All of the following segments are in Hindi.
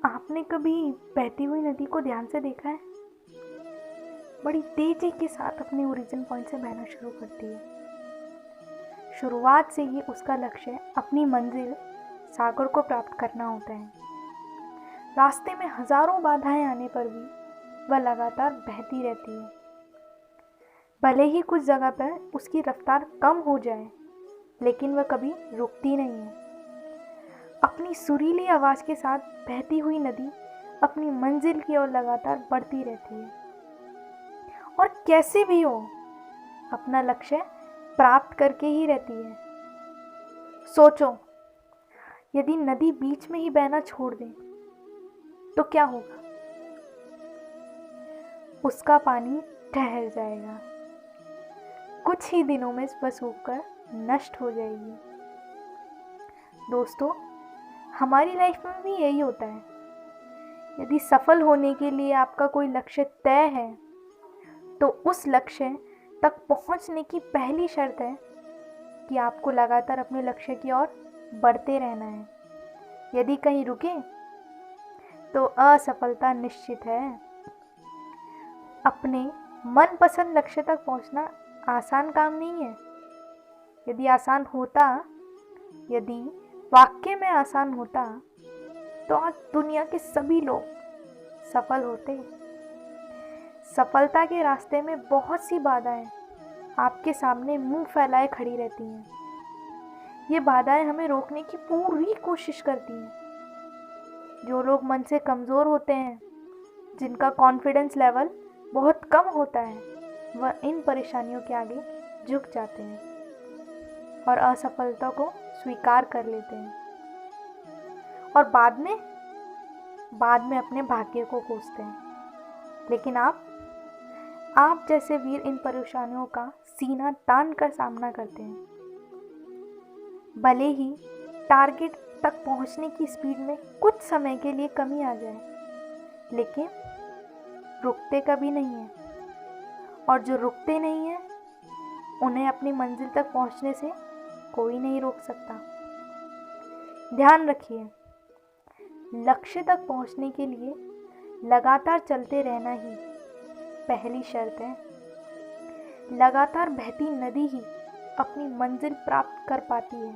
आपने कभी बहती हुई नदी को ध्यान से देखा है? बड़ी तेजी के साथ अपने ओरिजिन पॉइंट से बहना शुरू करती है। शुरुआत से ही उसका लक्ष्य अपनी मंजिल सागर को प्राप्त करना होता है। रास्ते में हजारों बाधाएं आने पर भी वह लगातार बहती रहती है। भले ही कुछ जगह पर उसकी रफ्तार कम हो जाए, लेकिन वह कभी रुकती नहीं है। अपनी सुरीली आवाज के साथ बहती हुई नदी अपनी मंजिल की ओर लगातार बढ़ती रहती है और कैसे भी हो अपना लक्ष्य प्राप्त करके ही रहती है। सोचो, यदि नदी बीच में ही बहना छोड़ दे तो क्या होगा? उसका पानी ठहर जाएगा। कुछ ही दिनों में वह सूखकर नष्ट हो जाएगी। दोस्तों, हमारी लाइफ में भी यही होता है। यदि सफल होने के लिए आपका कोई लक्ष्य तय है, तो उस लक्ष्य तक पहुंचने की पहली शर्त है कि आपको लगातार अपने लक्ष्य की ओर बढ़ते रहना है। यदि कहीं रुके तो असफलता निश्चित है। अपने मनपसंद लक्ष्य तक पहुंचना आसान काम नहीं है। यदि आसान होता, यदि वाकई में आसान होता, तो आज दुनिया के सभी लोग सफल होते। सफलता के रास्ते में बहुत सी बाधाएं आपके सामने मुंह फैलाए खड़ी रहती हैं। ये बाधाएं हमें रोकने की पूरी कोशिश करती हैं। जो लोग मन से कमज़ोर होते हैं, जिनका कॉन्फिडेंस लेवल बहुत कम होता है, वह इन परेशानियों के आगे झुक जाते हैं और असफलता को स्वीकार कर लेते हैं और बाद में अपने भाग्य को कोसते हैं। लेकिन आप जैसे वीर इन परेशानियों का सीना तान कर सामना करते हैं। भले ही टारगेट तक पहुंचने की स्पीड में कुछ समय के लिए कमी आ जाए, लेकिन रुकते कभी नहीं है। और जो रुकते नहीं है, उन्हें अपनी मंजिल तक पहुंचने से कोई नहीं रोक सकता। ध्यान रखिए, लक्ष्य तक पहुंचने के लिए लगातार चलते रहना ही पहली शर्त है। लगातार बहती नदी ही अपनी मंजिल प्राप्त कर पाती है।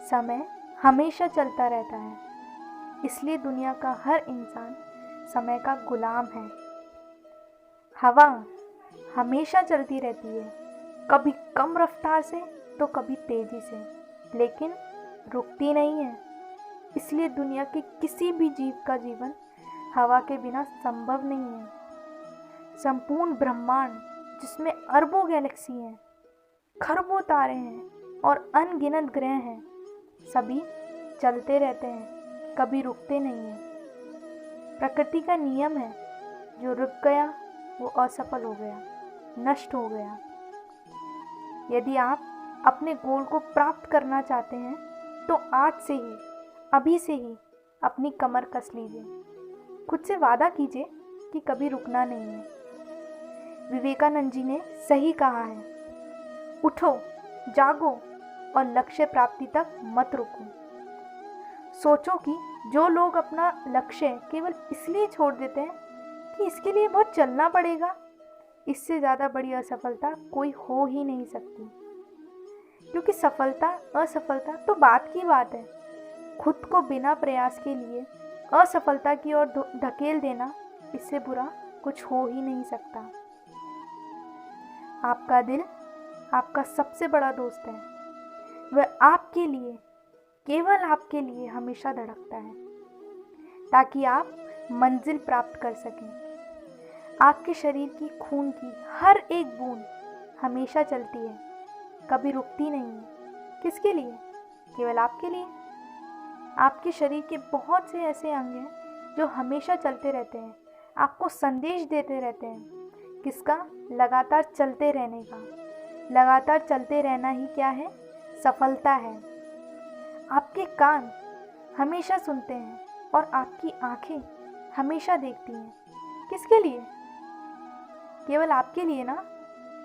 समय हमेशा चलता रहता है, इसलिए दुनिया का हर इंसान समय का गुलाम है। हवा हमेशा चलती रहती है, कभी कम रफ्तार से तो कभी तेजी से, लेकिन रुकती नहीं है। इसलिए दुनिया के किसी भी जीव का जीवन हवा के बिना संभव नहीं है। संपूर्ण ब्रह्मांड, जिसमें अरबों गैलेक्सी हैं, खरबों तारे हैं और अनगिनत ग्रह हैं, सभी चलते रहते हैं, कभी रुकते नहीं हैं। प्रकृति का नियम है, जो रुक गया वो असफल हो गया, नष्ट हो गया। यदि आप अपने गोल को प्राप्त करना चाहते हैं, तो आज से ही, अभी से ही अपनी कमर कस लीजिए। खुद से वादा कीजिए कि कभी रुकना नहीं है। विवेकानंद जी ने सही कहा है, उठो, जागो और लक्ष्य प्राप्ति तक मत रुको। सोचो कि जो लोग अपना लक्ष्य केवल इसलिए छोड़ देते हैं कि इसके लिए बहुत चलना पड़ेगा, इससे ज़्यादा बड़ी असफलता कोई हो ही नहीं सकती। क्योंकि सफलता असफलता तो बात की बात है, खुद को बिना प्रयास के लिए असफलता की ओर धकेल देना, इससे बुरा कुछ हो ही नहीं सकता। आपका दिल आपका सबसे बड़ा दोस्त है। वह आपके लिए, केवल आपके लिए हमेशा धड़कता है, ताकि आप मंजिल प्राप्त कर सकें। आपके शरीर की खून की हर एक बूंद हमेशा चलती है, कभी रुकती नहीं है। किसके लिए? केवल आपके लिए। आपके शरीर के बहुत से ऐसे अंग हैं जो हमेशा चलते रहते हैं, आपको संदेश देते रहते हैं। किसका? लगातार चलते रहने का। लगातार चलते रहना ही क्या है? सफलता है। आपके कान हमेशा सुनते हैं और आपकी आंखें हमेशा देखती हैं। किसके लिए? केवल आपके लिए ना,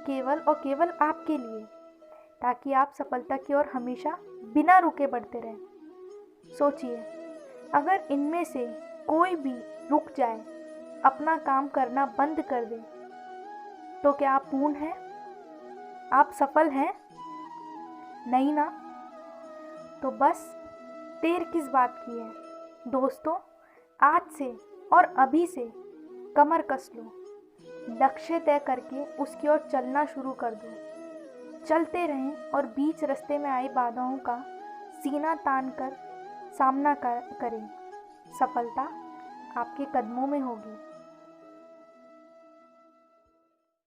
केवल और केवल आपके लिए, ताकि आप सफलता की ओर हमेशा बिना रुके बढ़ते रहें। सोचिए, अगर इनमें से कोई भी रुक जाए, अपना काम करना बंद कर दे, तो क्या आप पूर्ण हैं? आप सफल हैं? नहीं ना? तो बस देर किस बात की है? दोस्तों, आज से और अभी से कमर कस लो, लक्ष्य तय करके उसकी ओर चलना शुरू कर दो। चलते रहें और बीच रास्ते में आई बाधाओं का सीना तान कर सामना करें। सफलता आपके कदमों में होगी।